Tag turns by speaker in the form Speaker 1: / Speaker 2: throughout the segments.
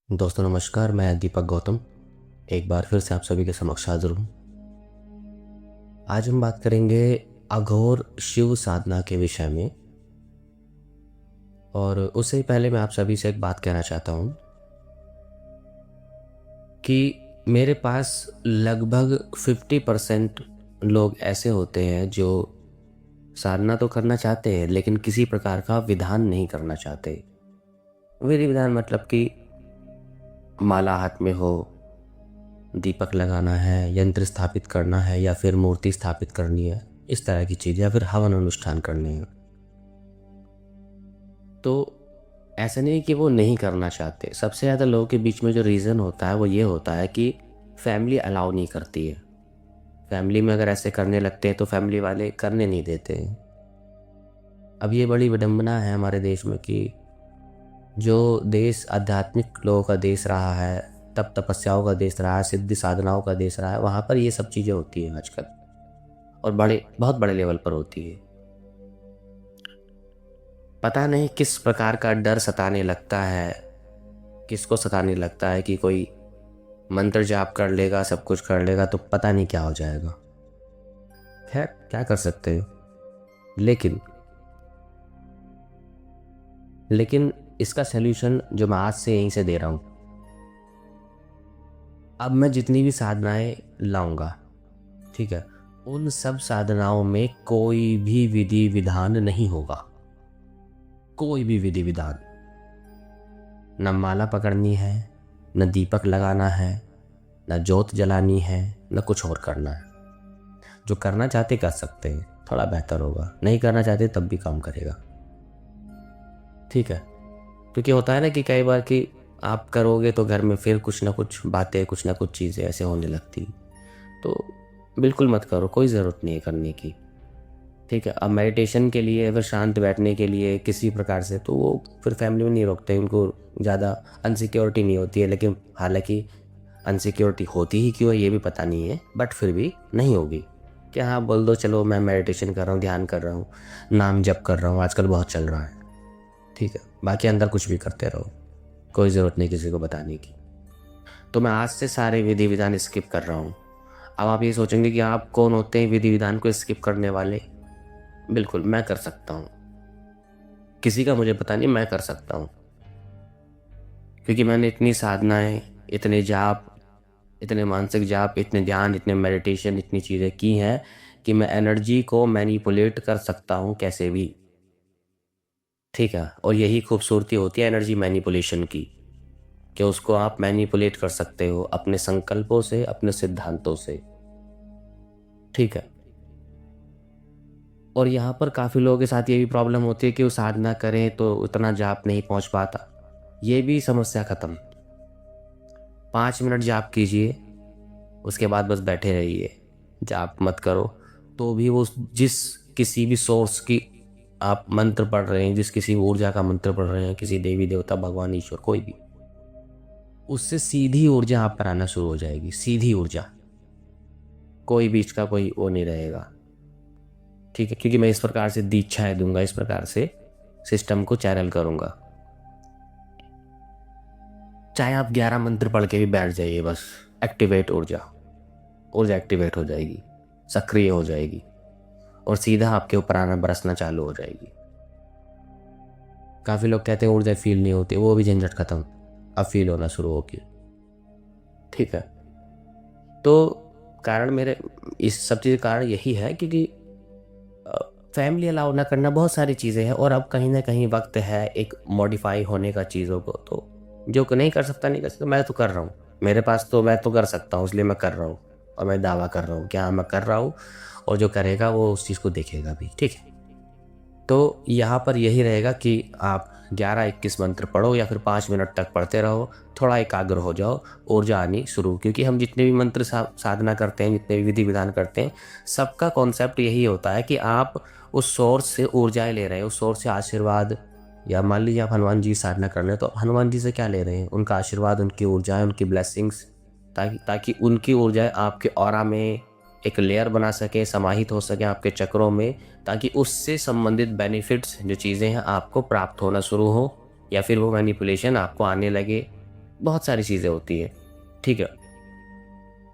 Speaker 1: दोस्तों नमस्कार, मैं दीपक गौतम एक बार फिर से आप सभी के समक्ष हाजिर हूँ। आज हम बात करेंगे अघोर शिव साधना के विषय में। और उससे पहले मैं आप सभी से एक बात कहना चाहता हूँ कि मेरे पास लगभग 50% लोग ऐसे होते हैं जो साधना तो करना चाहते हैं लेकिन किसी प्रकार का विधान नहीं करना चाहते। विधि विधान मतलब कि माला हाथ में हो, दीपक लगाना है, यंत्र स्थापित करना है या फिर मूर्ति स्थापित करनी है, इस तरह की चीज़, या फिर हवन अनुष्ठान करने हैं। तो ऐसा नहीं कि वो नहीं करना चाहते। सबसे ज़्यादा लोगों के बीच में जो रीज़न होता है वो ये होता है कि फैमिली अलाउ नहीं करती है। फैमिली में अगर ऐसे करने लगते हैं तो फैमिली वाले करने नहीं देते हैं। अब ये बड़ी विडंबना है हमारे देश में कि जो देश आध्यात्मिक लोगों का देश रहा है, तप तपस्याओं का देश रहा है, सिद्धि साधनाओं का देश रहा है, वहाँ पर ये सब चीज़ें होती हैं आजकल, और बहुत बड़े लेवल पर होती है। पता नहीं किस प्रकार का डर सताने लगता है, किसको सताने लगता है कि कोई मंत्र जाप कर लेगा, सब कुछ कर लेगा तो पता नहीं क्या हो जाएगा। खैर, क्या कर सकते हैं। लेकिन लेकिन इसका सलूशन जो मैं आज से यहीं से दे रहा हूँ। अब मैं जितनी भी साधनाएं लाऊंगा, ठीक है, उन सब साधनाओं में कोई भी विधि विधान नहीं होगा। कोई भी विधि विधान, न माला पकड़नी है, न दीपक लगाना है, न जोत जलानी है, न कुछ और करना है। जो करना चाहते कर सकते हैं, थोड़ा बेहतर होगा। नहीं करना चाहते तब भी काम करेगा, ठीक है। क्योंकि होता है ना कि कई बार कि आप करोगे तो घर में फिर कुछ ना कुछ बातें, कुछ ना कुछ चीज़ें ऐसे होने लगती। तो बिल्कुल मत करो, कोई ज़रूरत नहीं है करने की, ठीक है। अब मेडिटेशन के लिए, अगर शांत बैठने के लिए किसी प्रकार से, तो वो फिर फैमिली में नहीं रोकते, उनको ज़्यादा अनसिक्योरिटी नहीं होती है। लेकिन हालांकि अनसिक्योरिटी होती ही क्यों है ये भी पता नहीं है, बट फिर भी नहीं होगी कि हाँ बोल दो चलो मैं मेडिटेशन कर रहा हूँ, ध्यान कर रहा हूँ, नाम जप कर रहा हूँ, आजकल बहुत चल रहा है, ठीक है। बाकी अंदर कुछ भी करते रहो, कोई ज़रूरत नहीं किसी को बताने की। तो मैं आज से सारे विधि विधान स्किप कर रहा हूँ। अब आप ये सोचेंगे कि आप कौन होते हैं विधि विधान को स्किप करने वाले। बिल्कुल मैं कर सकता हूँ, किसी का मुझे पता नहीं, मैं कर सकता हूँ। क्योंकि मैंने इतनी साधनाएं, इतने जाप, इतने मानसिक जाप, इतने ध्यान, इतने मेडिटेशन, इतनी चीज़ें की हैं कि मैं एनर्जी को मैनिपुलेट कर सकता हूँ कैसे भी, ठीक है। और यही खूबसूरती होती है एनर्जी मैनिपुलेशन की, कि उसको आप मैनिपुलेट कर सकते हो अपने संकल्पों से, अपने सिद्धांतों से, ठीक है। और यहाँ पर काफ़ी लोगों के साथ ये भी प्रॉब्लम होती है कि वो साधना करें तो उतना जाप नहीं पहुँच पाता। ये भी समस्या खत्म। 5 मिनट जाप कीजिए, उसके बाद बस बैठे रहिए, जाप मत करो। तो भी वो जिस किसी भी सोर्स की आप मंत्र पढ़ रहे हैं, जिस किसी ऊर्जा का मंत्र पढ़ रहे हैं, किसी देवी देवता, भगवान, ईश्वर, कोई भी, उससे सीधी ऊर्जा आप पर आना शुरू हो जाएगी। सीधी ऊर्जा, कोई बीच का कोई वो नहीं रहेगा, ठीक है। क्योंकि मैं इस प्रकार से दीक्षाएं दूंगा, इस प्रकार से सिस्टम को चैनल करूंगा। चाहे आप 11 मंत्र पढ़ के भी बैठ जाइए, बस एक्टिवेट ऊर्जा, ऊर्जा एक्टिवेट हो जाएगी, सक्रिय हो जाएगी, और सीधा आपके ऊपर आना बरसना चालू हो जाएगी। काफ़ी लोग कहते हैं ऊर्जा फील नहीं होती, वो भी झंझट खत्म, अब फील होना शुरू होगी, ठीक है। तो कारण मेरे इस सब चीज़ का कारण यही है क्योंकि फैमिली अलाउ ना करना, बहुत सारी चीज़ें हैं। और अब कहीं ना कहीं वक्त है एक मॉडिफाई होने का चीज़ों को। तो जो नहीं कर सकता नहीं कर सकता, मैं तो कर रहा हूँ, मेरे पास तो मैं तो कर सकता हूँ, इसलिए मैं कर रहा हूँ। और मैं दावा कर रहा हूँ कि हाँ मैं कर रहा हूँ, और जो करेगा वो उस चीज़ को देखेगा भी, ठीक है। तो यहाँ पर यही रहेगा कि आप 11-21 मंत्र पढ़ो या फिर 5 मिनट तक पढ़ते रहो, थोड़ा एकाग्र हो जाओ, ऊर्जा आनी शुरू। क्योंकि हम जितने भी मंत्र साधना करते हैं, जितने भी विधि विधान करते हैं, सबका कॉन्सेप्ट यही होता है कि आप उस सोर्स से ऊर्जाएं ले रहे हैं, उस सोर्स से आशीर्वाद। या मान लीजिए आप हनुमान जी साधना कर रहे हैं, तो हनुमान जी से क्या ले रहे हैं? उनका आशीर्वाद, उनकी ऊर्जाएं, उनकी ब्लेसिंग्स, ताकि उनकी ऊर्जाएं आपके ऑरा में एक लेयर बना सके, समाहित हो सके आपके चक्रों में, ताकि उससे संबंधित बेनिफिट्स, जो चीज़ें हैं, आपको प्राप्त होना शुरू हो, या फिर वो मैनिपुलेशन आपको आने लगे, बहुत सारी चीज़ें होती है, ठीक है।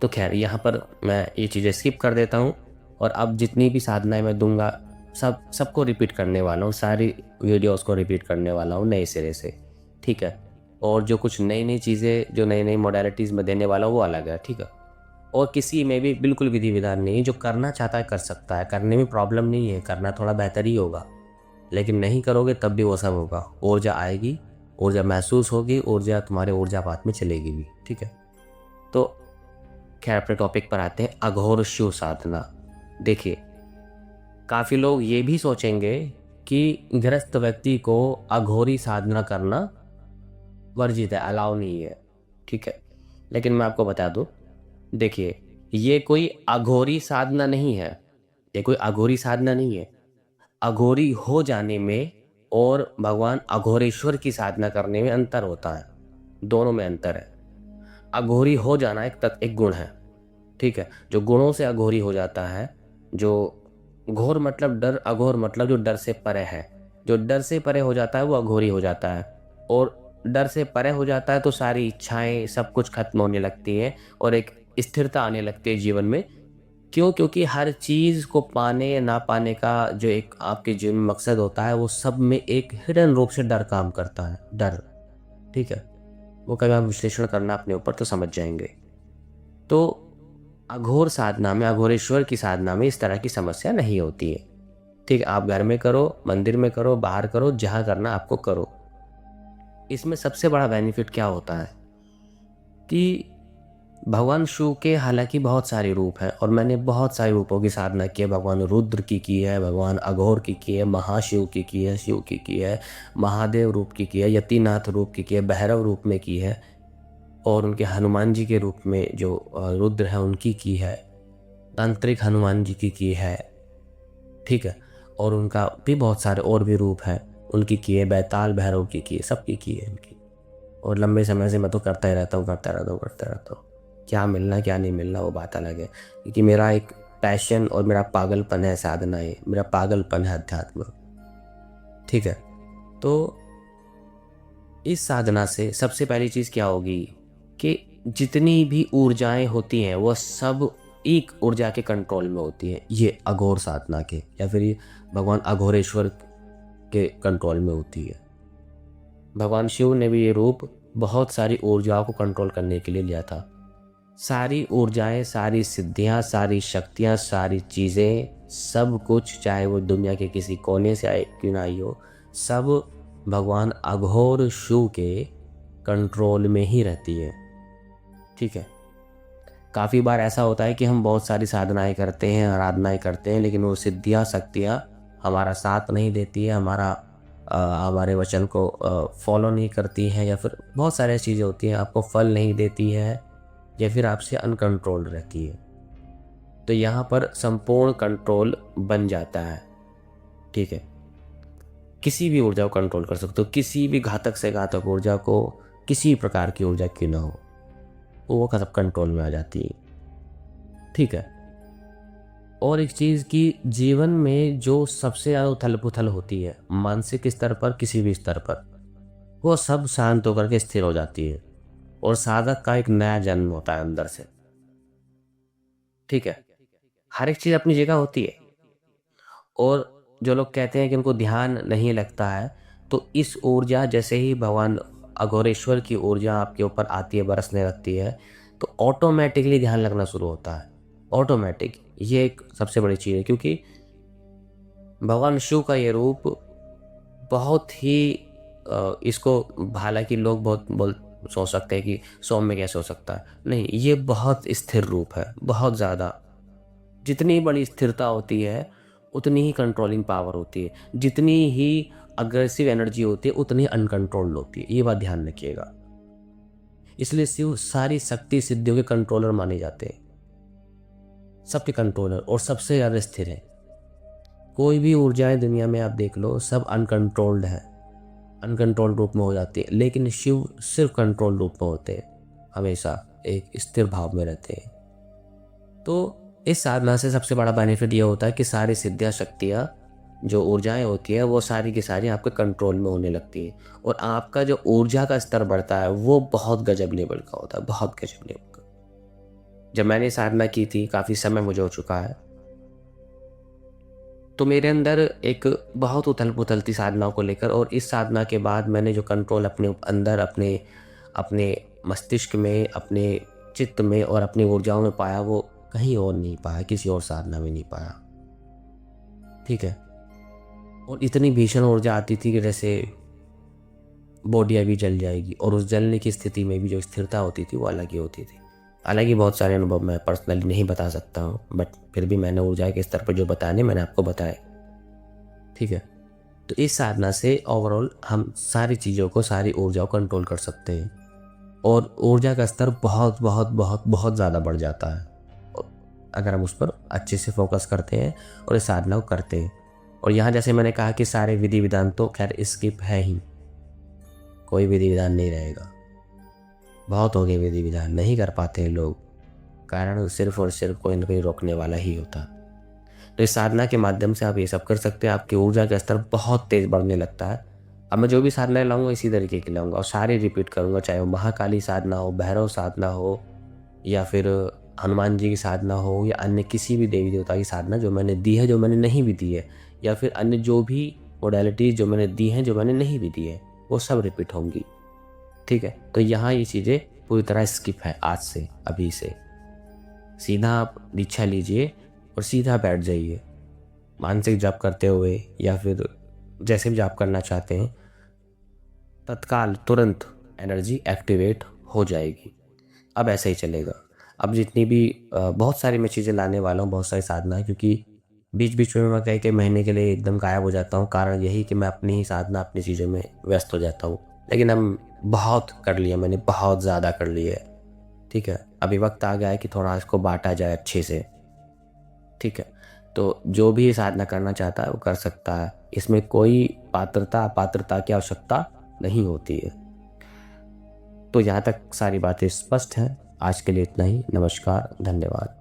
Speaker 1: तो खैर यहाँ पर मैं ये चीज़ें स्किप कर देता हूँ, और अब जितनी भी साधनाएं मैं दूंगा सबको रिपीट करने वाला हूँ, सारी वीडियोस को रिपीट करने वाला हूँ नए सिरे से, ठीक है। और जो कुछ नई नई चीज़ें, जो नई नई मोडालिटीज़ में देने वाला हूँ वो अलग है, ठीक है। और किसी में भी बिल्कुल विधि विधान नहीं है, जो करना चाहता है कर सकता है, करने में प्रॉब्लम नहीं है, करना थोड़ा बेहतर ही होगा, लेकिन नहीं करोगे तब भी वो सब होगा। ऊर्जा आएगी, ऊर्जा महसूस होगी, ऊर्जा तुम्हारे ऊर्जापात में चलेगी भी, ठीक है। तो खैर अपने टॉपिक पर आते हैं, अघोर शिव साधना। देखिए, काफ़ी लोग ये भी सोचेंगे कि गृहस्थ व्यक्ति को अघोरी साधना करना वर्जित है, अलाउ नहीं है, ठीक है। लेकिन मैं आपको बता दूं, देखिए, ये कोई अघोरी साधना नहीं है, ये कोई अघोरी साधना नहीं है। अघोरी हो जाने में और भगवान अघोरेश्वर की साधना करने में अंतर होता है, दोनों में अंतर है। अघोरी हो जाना एक गुण है, ठीक है, जो गुणों से अघोरी हो जाता है। जो घोर मतलब डर, अघोर मतलब जो डर से परे है, जो डर से परे हो जाता है वो अघोरी हो जाता है। और डर से परे हो जाता है तो सारी इच्छाएं सब कुछ खत्म होने लगती है और एक स्थिरता आने लगती है जीवन में। क्यों? क्योंकि हर चीज़ को पाने या ना पाने का जो एक आपके जीवन में मकसद होता है, वो सब में एक हिडन रूप से डर काम करता है, डर, ठीक है। वो कभी आप विश्लेषण करना अपने ऊपर तो समझ जाएंगे। तो अघोर साधना में, अघोरेश्वर की साधना में इस तरह की समस्या नहीं होती है, ठीक है। आप घर में करो, मंदिर में करो, बाहर करो, जहाँ करना आपको करो। इसमें सबसे बड़ा बेनिफिट क्या होता है कि भगवान शिव के हालांकि बहुत सारे रूप हैं, और मैंने बहुत सारे रूपों की साधना की है। भगवान रुद्र की है, भगवान अघोर की है, महाशिव की है, शिव की है, महादेव रूप की है, यतिनाथ रूप की है, भैरव रूप में की है, और उनके हनुमान जी के रूप में जो रुद्र है उनकी की है, तांत्रिक हनुमान जी की है, ठीक है। और उनका भी बहुत सारे और भी रूप हैं, उनकी की है, बैताल भैरव की है, सबकी की है उनकी। और लंबे समय से मैं तो करता ही रहता हूँ, करता रहता हूँ। क्या मिलना क्या नहीं मिलना वो बात अलग है, क्योंकि मेरा एक पैशन और मेरा पागलपन है साधना, है मेरा पागलपन है अध्यात्म, ठीक है। तो इस साधना से सबसे पहली चीज़ क्या होगी कि जितनी भी ऊर्जाएं होती हैं वो सब एक ऊर्जा के कंट्रोल में होती है, ये अघोर साधना के, या फिर ये भगवान अघोरेश्वर के कंट्रोल में होती है। भगवान शिव ने भी ये रूप बहुत सारी ऊर्जाओं को कंट्रोल करने के लिए लिया था। सारी ऊर्जाएं, सारी सिद्धियां, सारी शक्तियां, सारी चीज़ें, सब कुछ, चाहे वो दुनिया के किसी कोने से आए क्यों ना आई हो, सब भगवान अघोर शिव के कंट्रोल में ही रहती है, ठीक है। काफ़ी बार ऐसा होता है कि हम बहुत सारी साधनाएं करते हैं, आराधनाएं करते हैं, लेकिन वो सिद्धियां, शक्तियां हमारा साथ नहीं देती है, हमारे वचन को फॉलो नहीं करती हैं, या फिर बहुत सारी चीज़ें होती हैं, आपको फल नहीं देती है, या फिर आपसे अनकंट्रोल्ड रहती है। तो यहाँ पर संपूर्ण कंट्रोल बन जाता है, ठीक है। किसी भी ऊर्जा को कंट्रोल कर सकते हो, किसी भी घातक से घातक ऊर्जा को, किसी प्रकार की ऊर्जा क्यों ना हो, वो सब कंट्रोल में आ जाती है, ठीक है। और एक चीज़ कि जीवन में जो सबसे ज़्यादा उथल पुथल होती है मानसिक स्तर पर, किसी भी स्तर पर, वो सब शांत होकर के स्थिर हो जाती है, और साधक का एक नया जन्म होता है अंदर से, ठीक है। हर एक चीज़ अपनी जगह होती है। और जो लोग कहते हैं कि उनको ध्यान नहीं लगता है, तो इस ऊर्जा, जैसे ही भगवान अघोरेश्वर की ऊर्जा आपके ऊपर आती है, बरसने लगती है, तो ऑटोमेटिकली ध्यान लगना शुरू होता है, ऑटोमेटिक। ये एक सबसे बड़ी चीज़ है, क्योंकि भगवान शिव का ये रूप बहुत ही इसको, हालांकि लोग बहुत सोच सकते हैं कि सौम्य कैसे हो सकता है, नहीं, ये बहुत स्थिर रूप है, बहुत ज़्यादा। जितनी बड़ी स्थिरता होती है उतनी ही कंट्रोलिंग पावर होती है, जितनी ही अग्रेसिव एनर्जी होती है उतनी अनकंट्रोल्ड होती है, ये बात ध्यान रखिएगा। इसलिए शिव सारी शक्ति सिद्धियों के कंट्रोलर माने जाते हैं, सबके कंट्रोलर, और सबसे ज़्यादा स्थिर है। कोई भी ऊर्जाएं दुनिया में आप देख लो, सब अनकंट्रोल्ड है, अनकंट्रोल्ड रूप में हो जाती है, लेकिन शिव सिर्फ कंट्रोल रूप में होते हैं, हमेशा एक स्थिर भाव में रहते हैं। तो इस साधना से सबसे बड़ा बेनिफिट ये होता है कि सारी सिद्धियाँ, शक्तियाँ जो ऊर्जाएं होती है वो सारी की सारी आपके कंट्रोल में होने लगती हैं, और आपका जो ऊर्जा का स्तर बढ़ता है वो बहुत गजब लेवल का होता है, बहुत गजब लेवल का। जब मैंने साधना की थी, काफ़ी समय मुझे हो चुका है, तो मेरे अंदर एक बहुत उथल पुथल थी साधनाओं को लेकर। और इस साधना के बाद मैंने जो कंट्रोल अपने अंदर, अपने अपने मस्तिष्क में, अपने चित्त में और अपनी ऊर्जाओं में पाया, वो कहीं और नहीं पाया, किसी और साधना में नहीं पाया। ठीक है। और इतनी भीषण ऊर्जा आती थी कि जैसे बॉडी अभी जल जाएगी, और उस जलने की स्थिति में भी जो स्थिरता होती थी वो अलग ही होती थी। हालांकि बहुत सारे अनुभव मैं पर्सनली नहीं बता सकता हूँ, बट फिर भी मैंने ऊर्जा के स्तर पर जो बताने मैंने आपको बताए। ठीक है। तो इस साधना से ओवरऑल हम सारी चीज़ों को, सारी ऊर्जा को कंट्रोल कर सकते हैं, और ऊर्जा का स्तर बहुत बहुत बहुत बहुत ज़्यादा बढ़ जाता है, और अगर हम उस पर अच्छे से फोकस करते हैं और इस साधना को करते हैं। और यहाँ जैसे मैंने कहा कि सारे विधि विधान तो खैर स्किप है ही, कोई विधि विधान नहीं रहेगा। बहुत हो गए विधि विधान, नहीं कर पाते हैं लोग, कारण सिर्फ और सिर्फ कोई ना कोई रोकने वाला ही होता। तो इस साधना के माध्यम से आप ये सब कर सकते हैं, आपकी ऊर्जा का स्तर बहुत तेज़ बढ़ने लगता है। अब मैं जो भी साधनाएं लाऊंगा इसी तरीके की लाऊंगा, और सारे रिपीट करूंगा, चाहे वो महाकाली साधना हो, भैरव साधना हो, या फिर हनुमान जी की साधना हो, या अन्य किसी भी देवी देवता की साधना जो मैंने दी है, जो मैंने नहीं भी दी है, या फिर अन्य जो भी मोडेलिटीज़ जो मैंने दी हैं, जो मैंने नहीं भी दी है, वो सब रिपीट होंगी। ठीक है। तो यहाँ ये चीज़ें पूरी तरह स्किप है आज से, अभी से। सीधा आप दीक्षा लीजिए और सीधा बैठ जाइए, मानसिक जाप करते हुए या फिर जैसे भी जाप करना चाहते हैं, तत्काल तुरंत एनर्जी एक्टिवेट हो जाएगी। अब ऐसे ही चलेगा। अब जितनी भी बहुत सारी मैं चीज़ें लाने वाला हूँ, बहुत सारी साधना है, क्योंकि बीच बीच में मैं कई कई महीने के लिए एकदम गायब हो जाता हूँ। कारण यही कि मैं अपनी ही साधना, अपनी चीज़ों में व्यस्त हो जाता हूँ। लेकिन हम बहुत कर लिया, मैंने बहुत ज़्यादा कर लिया है। ठीक है। अभी वक्त आ गया है कि थोड़ा इसको बांटा जाए अच्छे से। ठीक है। तो जो भी साधना करना चाहता है वो कर सकता है, इसमें कोई पात्रता अपात्रता की आवश्यकता नहीं होती है। तो यहाँ तक सारी बातें स्पष्ट हैं। आज के लिए इतना ही। नमस्कार, धन्यवाद।